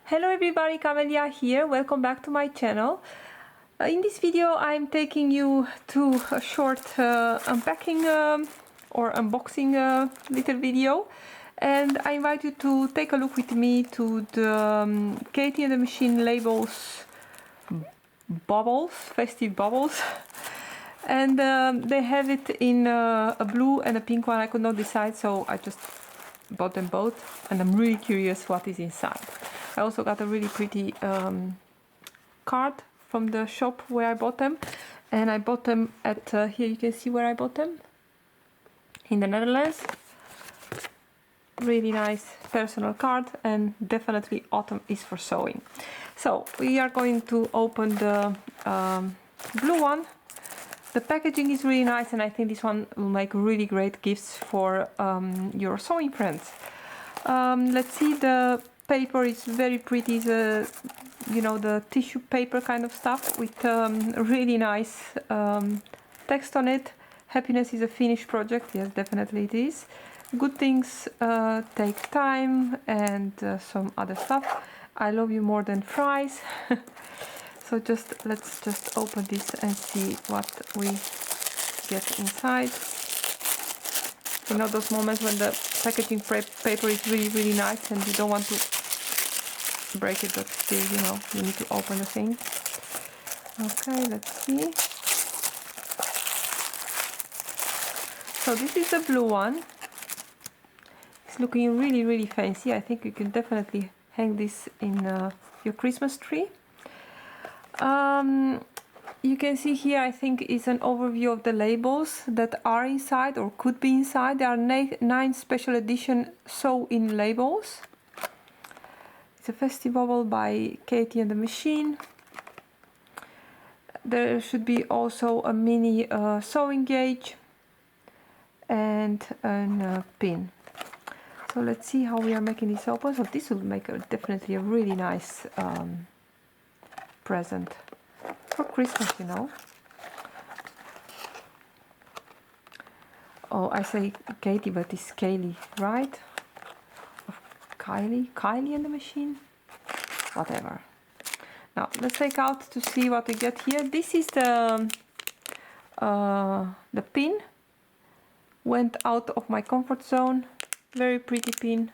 Hello everybody, Camelia here. Welcome back to my channel. In this video I'm taking you to a short unpacking or unboxing little video, and I invite you to take a look with me to the Katie and the Machine labels Baubles, Festive Baubles. And they have it in a blue and a pink one. I could not decide, so I just bought them both, and I'm really curious what is inside. I also got a really pretty card from the shop where I bought them, and I bought them at here you can see where I bought them, in the Netherlands. Really nice personal card, and definitely autumn is for sewing. So we are going to open the blue one. The packaging is really nice, and I think this one will make really great gifts for your sewing friends. Let's see, the paper is very pretty. It's you know, the tissue paper kind of stuff with really nice text on it. Happiness is a finished project. Yes, definitely it is. Good things take time, and some other stuff. I love you more than fries. So let's just open this and see what we get inside. You know, those moments when the packaging paper is really nice and you don't want to break it, but still, you know, you need to open the thing. Okay, let's see. So this is the blue one. It's looking really fancy. I think you can definitely hang this in your Christmas tree. You can see here, I think, is an overview of the labels that are inside or could be inside. There are 9 special edition sew-in labels. It's a Festive Bauble by Katie and the Machine. There should be also a mini sewing gauge and a pin. So let's see how we are making this open. So this will make definitely a really nice present for Christmas, you know. Oh, I say Katie, but it's Kylie, right? Kylie and the Machine, whatever. Now let's take out to see what we get here. This is the pin. Went out of my comfort zone. Very pretty pin.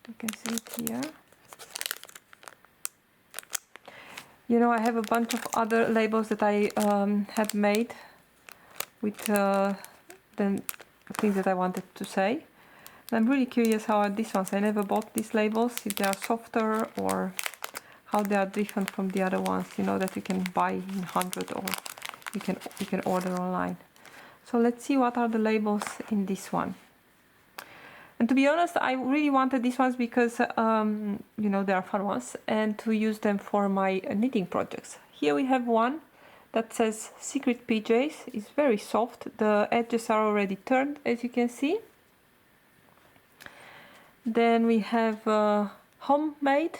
You can see it here. You know, I have a bunch of other labels that I have made with the things that I wanted to say. And I'm really curious how are these ones. I never bought these labels, if they are softer or how they are different from the other ones, you know, that you can buy in 100 or you can order online. So let's see what are the labels in this one. And to be honest, I really wanted these ones because, you know, they are fun ones, and to use them for my knitting projects. Here we have one that says Secret PJs. It's very soft. The edges are already turned, as you can see. Then we have Homemade.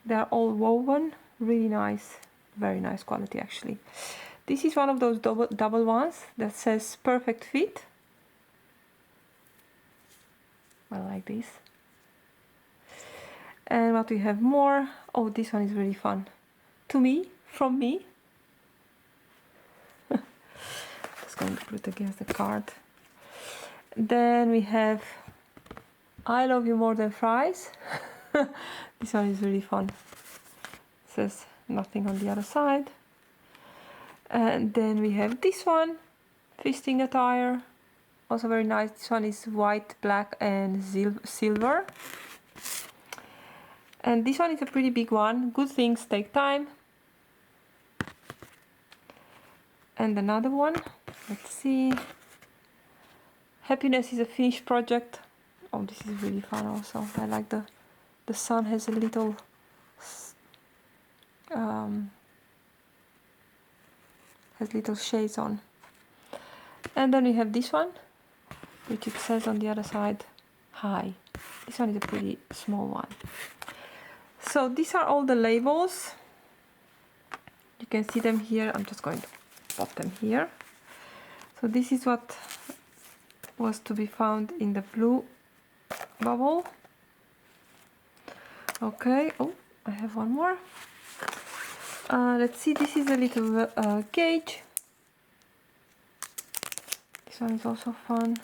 They're all woven. Really nice. Very nice quality, actually. This is one of those double ones that says Perfect Fit. I like this. And what we have more, oh, this one is really fun. To me, from me. Just going to put it against the card. Then we have I Love You More Than Fries. This one is really fun. It says nothing on the other side. And then we have this one, Fisting Attire, also very nice. This one is white, black and silver. And this one is a pretty big one. Good things take time. And another one, let's see. Happiness is a finished project. Oh, this is really fun also. I like the sun has a little little shades on. And then we have this one, which it says on the other side, Hi. This one is a pretty small one. So these are all the labels. You can see them here. I'm just going to pop them here. So this is what was to be found in the blue bubble. Okay, oh, I have one more. Let's see, this is a little gauge. This one is also fun.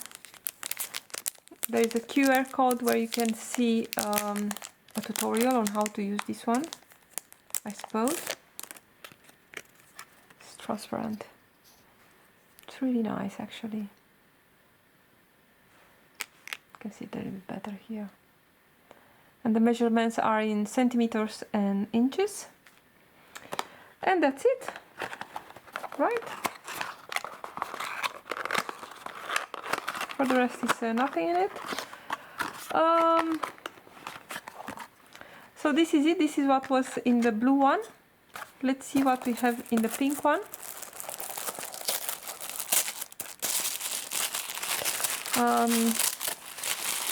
There is a QR code where you can see a tutorial on how to use this one, I suppose. It's transparent. It's really nice, actually. You can see it a little bit better here. And the measurements are in centimeters and inches. And that's it, right? For the rest is nothing in it. So this is it. This is what was in the blue one. Let's see what we have in the pink one.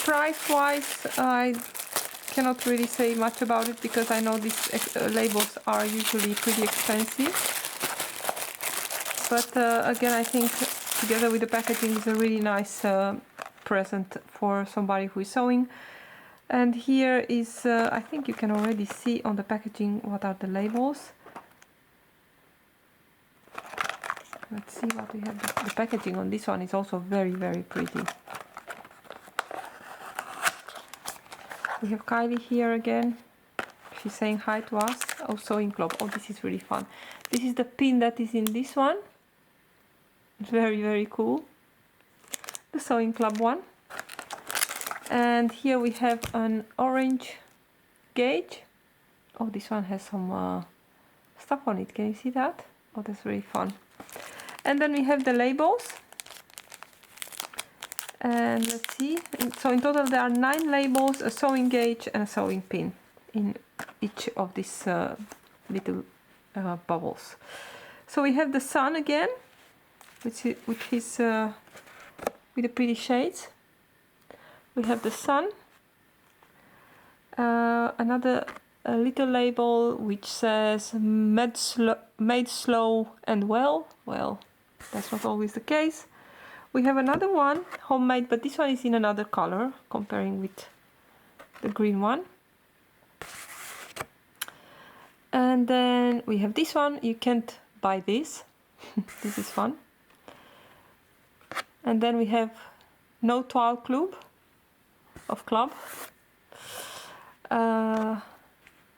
Price-wise, I cannot really say much about it because I know these labels are usually pretty expensive. But again, I think together with the packaging is a really nice present for somebody who is sewing. And here is, I think you can already see on the packaging what are the labels. Let's see what we have. The packaging on this one is also very, very pretty. We have Kylie here again. She's saying hi to us. Oh, sewing club. Oh, this is really fun. This is the pin that is in this one. Very, very cool. The sewing club one. And here we have an orange gauge. Oh, this one has some stuff on it. Can you see that? Oh, that's really fun. And then we have the labels. And let's see. So in total there are 9 labels, a sewing gauge and a sewing pin in each of these little bubbles. So we have the sun again, which is with the pretty shades. We have the sun. Another little label which says made slow and well. Well, that's not always the case. We have another one, homemade, but this one is in another color, comparing with the green one. And then we have this one. You can't buy this. This is fun. And then we have No Toile Club of Club.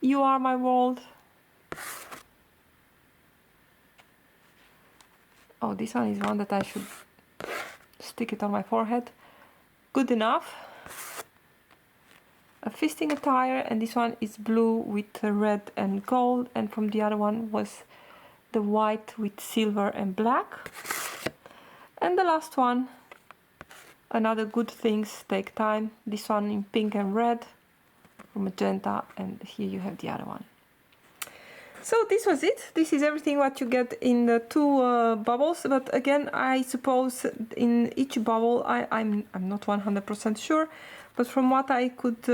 You Are My World. Oh, this one is one that I should stick it on my forehead. Good Enough. A Feasting Attire, and this one is blue with red and gold, and from the other one was the white with silver and black. And the last one, Another Good Things Take Time. This one in pink and red, magenta, and here you have the other one. So this was it. This is everything what you get in the 2 bubbles. But again, I suppose in each bubble, I'm not 100% sure, but from what I could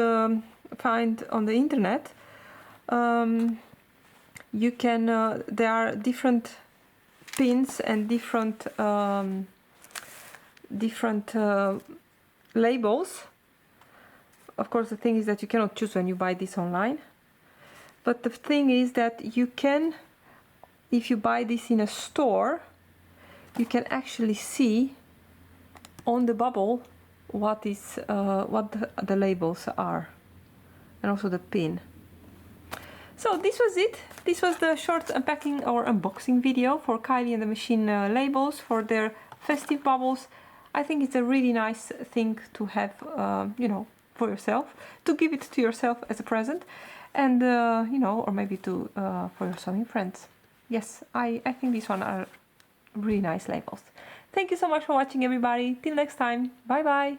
find on the internet, you can. There are different pins and different labels. Of course, the thing is that you cannot choose when you buy this online. But the thing is that you can, if you buy this in a store, you can actually see on the bubble what the labels are, and also the pin. So this was it. This was the short unpacking or unboxing video for Kylie and the Machine labels for their festive bubbles. I think it's a really nice thing to have, you know, for yourself, to give it to yourself as a present. And you know, or maybe to for your sewing friends. Yes, I think these one are really nice labels. Thank you so much for watching, everybody. Till next time. Bye bye.